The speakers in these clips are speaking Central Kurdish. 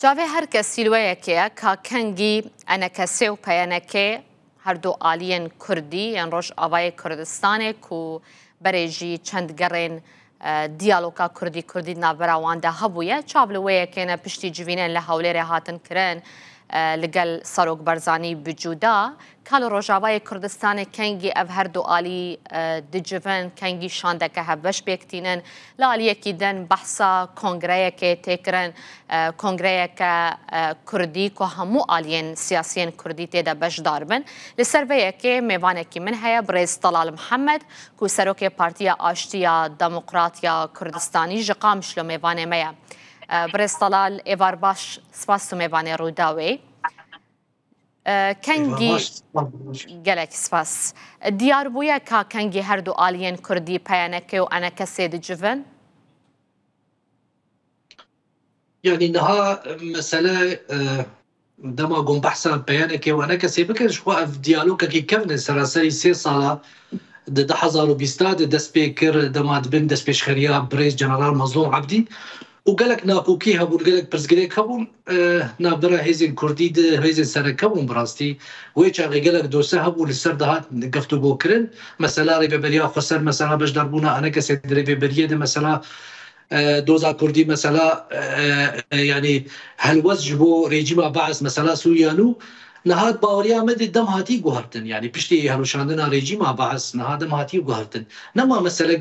جاوی هر کسی لویکه که کنگی انکسی و پیانکه هر دو آلین کردی یعنی روش آوای کردستان کو برێژی چەند گەڕێن دیالۆکا کوردی ناوبەراواندا هەبوویە چاولوەیەکێنە پشتی جوینێن لە هەولێرێ هاتن کرن لەگەڵ سەرۆک بەرزانی بجوودا کاڵ ڕۆژاوای کوردستانی کەنگی ئەڤ هەردوو ئالی دجڤن کەنگی شاندەکە هەبەش بێکتینن لە ئالیەکی دەن بەحسا کۆنگرەیەکێ تێکرن کۆنگرەیەکە کوردی کۆ هەموو ئالیێن سیاسیێن کوردی تێدا بەشدار بن لەسەر vەیەکێ میوانێکی من هەیە برێز تەڵال محەممەد کو سەرۆکێ پارتیە ئاشتیە دەموقراتیا کوردستانی ji qamşlo mêvanê me ye برێز تەڵال ئێوار باش سپاس و mêvanê ڕووداوێ کەنگی gelek سپاس دیار بوویە کا کەنگی هەردوو ئالیێن کوردی پەیانەکە و ئەنەکەسێ دجڤن يعني نها مسألة دما قوم بحثا بيانك وانا كسي بكرش وقف ديالوكا كي كفن سراسري 3 سالا د 2020 د سبيكر دما دبن د سبيشخريا بريز جنرال مظلوم عبدي وقالك ناكوكي هبون قالك برزقليك هبون نابرا هيزن كردي د هيزن سركبون براستي ويجا قالك دوسا هبون السردهات قفتو بوكرن مثلا ريبه بريا خسر مثلا باش دربونا انا كسي ريبه بريا ده مثلا دوزا كردي مثلا يعني هلوز جبو ريجيما بعث مثلا سوريانو نهاد باوريا مد الدم هاتي قهرتن يعني بشتي هلوشاندنا ريجيما بعث نهاد دم هاتي قهرتن نما مثلا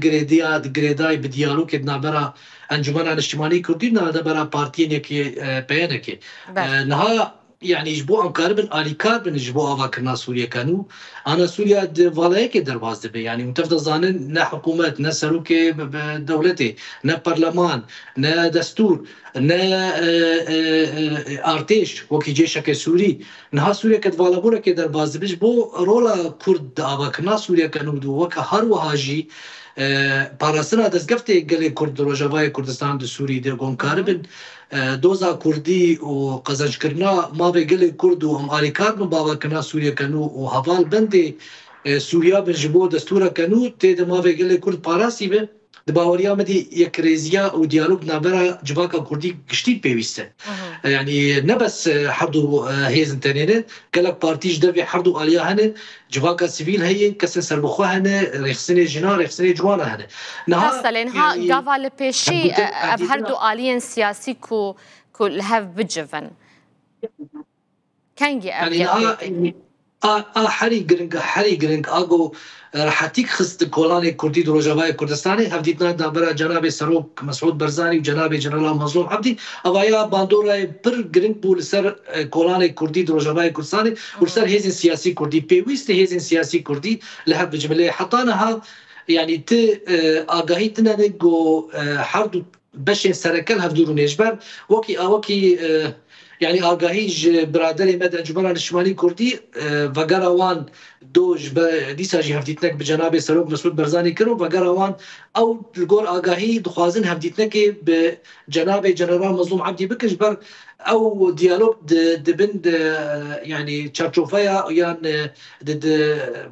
جريداي بديالو كدنا برا انجمن الاجتماعي كردي نهاد برا بارتين يكي بيانكي نها يعني جبو انقاربن اليكاربن جبو اواكرنا سوريا كانوا انا سوريا فالايك درباز دبي يعني متفضل زانن نا حكومات نا سروكي دولتي نا برلمان نا دستور نا ارتش وكي جيشك سوري نها سوريا كد فالابونا كي درباز دبي بو رولا كرد اواكرنا سوريا كانوا دو وك هر وهاجي پاراستنا دەستگەفتێک گەلێک کورد ڕۆژاوای کوردستان د سووری دێگۆنکاربن دۆزا کوردی و قەزەنجکردنا ماوێ گەلێک کورد و ئەم ئالیکار بن باواکردنا سووریەکەن و هەڤاڵ بەندێ سووریا بن ji بۆ دەستورەکەن و تێدە ماوێ گەلێک کورد پاراسی بن د باوەریا مدی یەکرێزیە و دیالۆگ نابەرە جواکە کوردی گشتی پێویستە يعني نبس حردو هيزن تنين قالك بارتيج دبي حردو اليا هنا جواكا سيفيل هي كسن سربخو هنا رخصني جنا رخصني جوانا هنا نها لانها جافا لبيشي هردو اليان سياسي كو لهاف بجفن كانجي يعني حري جرينج اغو راحتيك خست كولاني كردي دروجاوي كردستاني هفديتنا دابرا جناب سروك مسعود برزاني وجناب جنرال مظلوم عبدي اوايا باندورا بر جرينج بول سر كولاني كردي دروجاوي كردستاني ورسر هيزن سياسي كردي بيويست هيزن سياسي كردي لهب بجمله حطانها يعني ت اغاهيتنا نجو حردو باش سركل هفدورو نجبر وكي يعني آگاهیج برادری مد انجمن الاجتماعی کردی وگراوان دوج دیسا جی هفدیتنک به جناب سروک مسعود برزانی کرد وگراوان او الگور آگاهی دخوازن هفدیتنک به جناب جنرال مظلوم عبدی بکش بر او دیالوگ دبند يعني تشارچوفايا يعني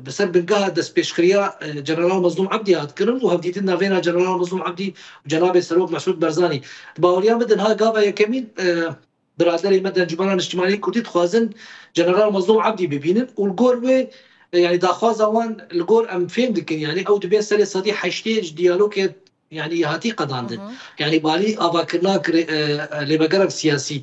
بسر بنقاها دس بيشخريا جنرال مظلوم عبدي هاد كرم وهفديتنا فينا جنرال مظلوم عبدي وجناب سروك مسعود برزاني باوريا مدن ها قابا يكمين برادري مدن جمهورية الاجتماعية كردي خوازن جنرال مظلوم عبدي ببينن والجور يعني دا خوازوان الجور ام فهم دكن يعني او دبي سالي صديق حشتيج ديالوج يعني هاتي قداندن يعني بالي افاكرناك اللي بقرب سياسي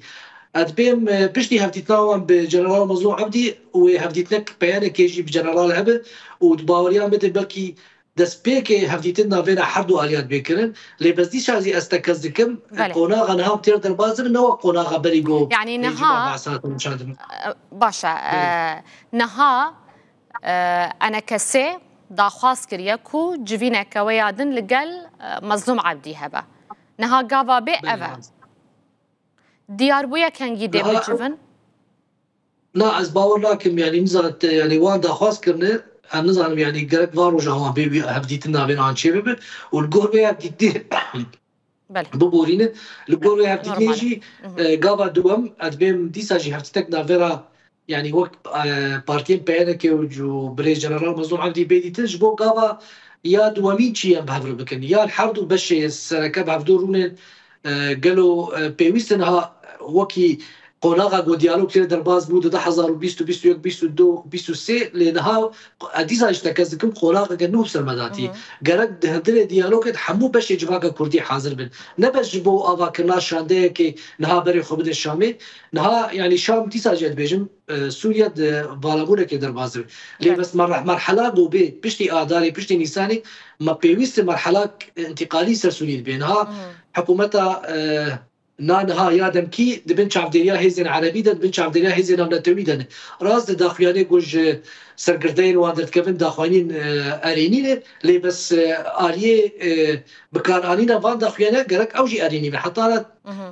ادبيم بشتي هفتيتناوان بجنرال مظلوم عبدي وهفتيتنك بيان كيجي بجنرال هبه ودباوريا مدن بلكي دسبيك هفديتنا فينا حردو اليات بكرن لي بس دي شازي استكزكم قناغه نها تير دربازم انه قناغه بريغو يعني نها باشا نها انا كسي داخواس كرياكو جفينا كويادن لقل مظلوم عبدي هبه نها قافا بي افا ديار بويا كان جدي بجفن لا از باور لكم يعني نزلت يعني وان داخواس كرنا نظام يعني قرب فارو جهوان بيبي هبديتنا بين عن شيء بيبي والجور بيها بديتي ببورينه الجور بيها بديتي قابا دوام أدبيم ديساجي هفتك نافيرا يعني وقت بارتين بينك وجو بريز جنرال مظلوم عبدي بيدي تجبو قابا يا دوامين شيء بهفر بكن يا الحرد وبشي السركة بهفدورون قالوا بيويستنها وەکی قۆناغا گۆ دیالۆگ لێ دەرباز بوو 2020 21 22 23 لێنها ئەدیزا شتەکەس دکم قۆناغەکە نو سەرمەداتی گەرەک هەندێک دیالۆگت هەموو بەشێ جوواکە کوردی حاضر بن نەبەش بۆ ئاواکردنا شاندەیەکی نها بەرێ خۆ بدە شامێ نها یعنی شام دیسا جێت بێژم سووریا باڵەبوونێکی دەربازر لێ بەس مەرحەلا بۆ بێ پشتی ئاداری پشتی نیسانی مە پێویستە مەرحەلا انتقالی سەر سوورید بێنها حکوومەتە نانها یادم کی دبن چاودێریا هێزن عربی دەن بن چاودێریا هێزن ناونەتەوی دەن ڕاست داخوایانێ گۆژ سەرگردەین وان دەرکەون داخوانین ئەرێنینێ لێ بەس ئاریێ بکارانینە وان داخوایانە گەرەک ئەوژی ئەرێنی حتاە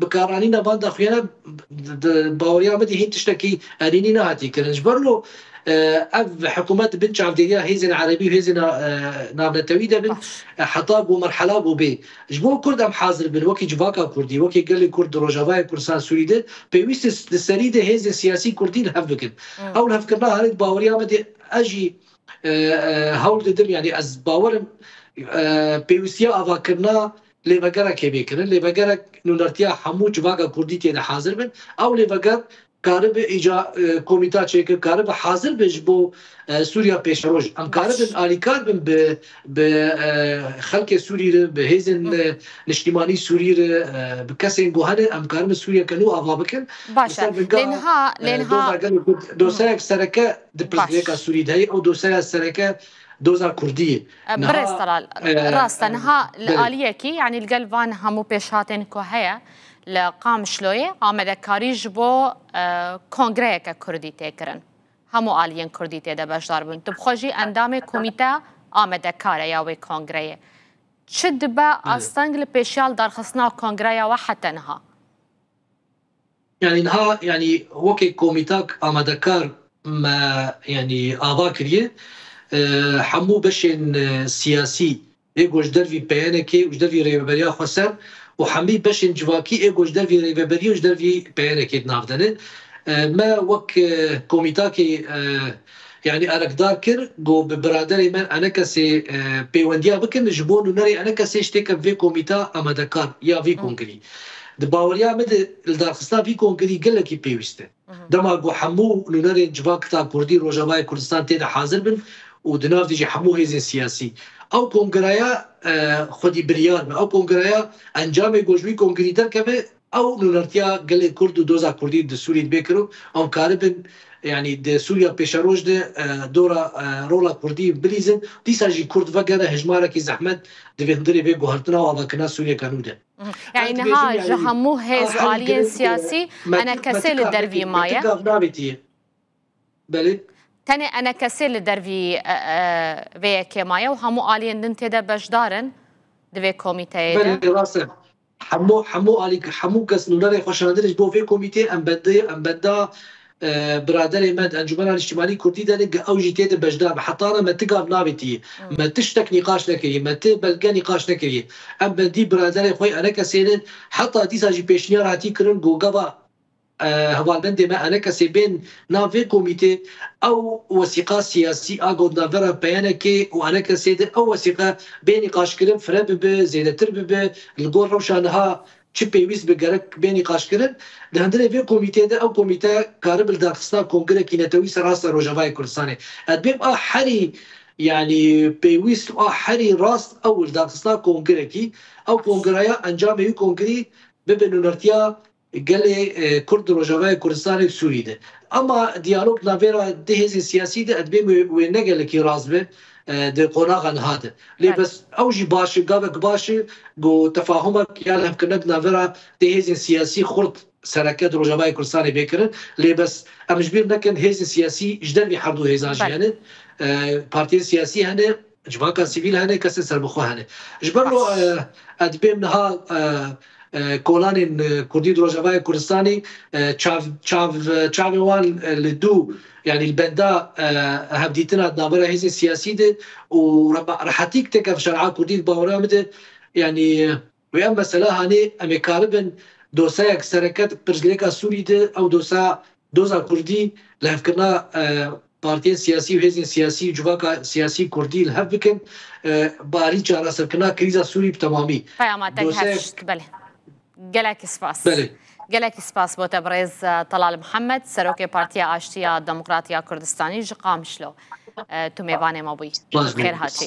بکارانینە وان داخوایانە باوەریامەدی هین تشتێکی ئەرێنی نهاتی کردنج بەرلۆ ئەف حکوومەت بن چاودێریا هێزن عربی و هێزن ناونەتەوی دەبن حتا بۆ مەرحەلا بۆ بێ ji bo Kurd em hazir bin wekî civaka Kurdî wekî gelê Kurd Rojavayê Kurdistan Sûrî de pêwîst li serî de hêzên siyasî Kurdî li hev bikin ew li hevkirina herî baweriya me de ez jî hewl didim yani ez bawerim pêwîstiya avakirina lêvegerekê bêkirin lêvegerek nûnertiya hemû civaka Kurdî tê de hazir bin ew lêveger karib îca komîta çêkir karib hazir be ji bo Sûriya pêşroj em karibin alîkar bin bi xelkê Sûrî re bi hêzên niştimanî Sûrî re bi kesên guhane em karibin Sûriyeke nû ava bikin dosyayek sereke di pirsgirêka Sûrî de heye ew dosyaya sereke doza Kurdiyê rasta niha li aliyekî yanî li gel van hemû pêşhatên ku heye li Qamişloyê amadekarî ji bo kongreyeke Kurdî têkirin hemû aliyên Kurdî tê de beşdar bûn tu bixwe jî endamê komîte amedekar e ya wê kongreyê çi dibe asteng li pêşiya darxistina kongreya we hete niha yani niha yani wekî komîtak amedekar me yani ava kiriye hemû beşên siyasî ê goj dervî peyenekê û ji dervî rêveberiya xwe ser û hemî beşên civakî ê goj dervî rêveberî û ji dervî peyenekê navdene me wek komîtakê yani erekdar kir got bi biraderê me enekesê pêwendiya bikin ji bo nûnerê enekesê ştêke vê komîta amedekar ya vî kongrî di baweriya me de li darxistina vî kongrî gelekî pêwîst e dema got hemû nûnerên civakta Kurdî Rojavayê Kurdistan tê de hazir bin û di nav de jî hemû hêzên siyasî ew kongreya xwedî biryar be ew kongreya encamê goj wî kongrî derkeve ew nûnertiya gelê Kurd û doza Kurdî di Sûrî bêkiro ew karibin yani de Sûriya pêşeroj de dora rola Kurdî bilîzin dîsa jî Kurd vegere hejmarekî zehmet divê hundirê vê guhertina û avakirina Sûriyeka nû de yani niha ji hemû hêz û aliyên siyasî enekesê li dervî maye belê tenê enekesê li dervî vê yekê maye û hemû aliyên din tê de beşdarin di vê komîteyê de rast e hemû kes nûnerê xweşandir ji bo vê komîtê em benda biraderê me encûmena niştimanî Kurdî de ew jî tê de bejdar be heta me ti gav navêtiye me ti ştek nîqaş nekiriye me ti belge nîqaş nekiriye em bendî biraderê xwe enekesê heta dîsa jî pêşniyar hatî kirin gogava hevalbendê me enekesê bên nav vê komîtê ew wesîqa siyasî a gondavera peyenekê û enekesê de ew wesîqa bê nîqaşkirin fire bibe zêdetir bibe li gor rewşa niha çi pêwîst bi gerek bê nîqaşkirin di hundirê vê komîtê de ew komîte karib li darxistina kongrekî netewî ser rasta Rojavayê Kurdistanê edbêm a herî yani pêwîst û a herî rast ew li darxistina kongrekî ew kongreya encamê wî kongrî bibe nûnertiya gelê Kurd Rojavayê Kurdistanê Sûrî de ama diyalog navêra di hêzên siyasî de edbêm wê negelekî rast be di qonaxa niha de lê bes ew jî baş e gavek baş e got tefahumek ya hevkirina navêra di hêzên siyasî xurt sereke di Rojavayê Kurdistanê bêkirin lê bes em ji bîr nekin hêzên siyasî ji dervî herdû hêzan jî hene partiyên siyasî hene civaka sivîl hene kesên serbixwe hene ji ber edbêm niha kolanên Kurdî di Rojavayê Kurdistanê çavên wan li dû yani li benda hevdîtina navbera hêzên siyasî de û rehetîk teke şer'a Kurdî di baweriya me de yani wê em mesela hanê em ê karibin dosyayek sereket pirsgirêka Sûrî de ew doza Kurdî li hevkirina partiyên siyasî û hêzên siyasî civaka siyasî Kurdî li hev bikin barî çareserkirina krîza Sûrî bi temamî gelekî spas گەلێکی سپاس بۆ تەبڕێز تەلال محەممەد سەرۆکی پارتیا ئاشتیا دموکراتیا کوردستانی ژقامشلۆ تو میێوانێ مەبووی خێر هاتی.